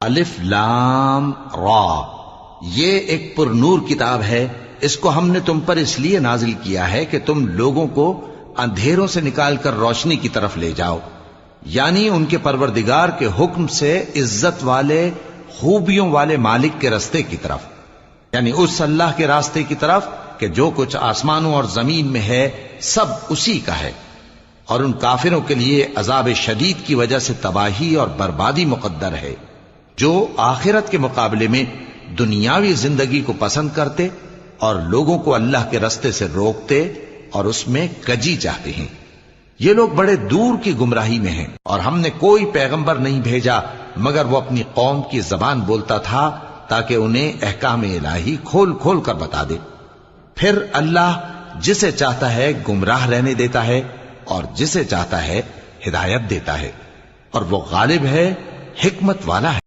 الف لام را، یہ ایک پر نور کتاب ہے، اس کو ہم نے تم پر اس لیے نازل کیا ہے کہ تم لوگوں کو اندھیروں سے نکال کر روشنی کی طرف لے جاؤ، یعنی ان کے پروردگار کے حکم سے عزت والے خوبیوں والے مالک کے راستے کی طرف، یعنی اس اللہ کے راستے کی طرف کہ جو کچھ آسمانوں اور زمین میں ہے سب اسی کا ہے۔ اور ان کافروں کے لیے عذاب شدید کی وجہ سے تباہی اور بربادی مقدر ہے، جو آخرت کے مقابلے میں دنیاوی زندگی کو پسند کرتے اور لوگوں کو اللہ کے راستے سے روکتے اور اس میں کجی چاہتے ہیں۔ یہ لوگ بڑے دور کی گمراہی میں ہیں، اور ہم نے کوئی پیغمبر نہیں بھیجا مگر وہ اپنی قوم کی زبان بولتا تھا تاکہ انہیں احکام الہی کھول کھول کر بتا دے۔ پھر اللہ جسے چاہتا ہے گمراہ رہنے دیتا ہے اور جسے چاہتا ہے ہدایت دیتا ہے، اور وہ غالب ہے، حکمت والا ہے۔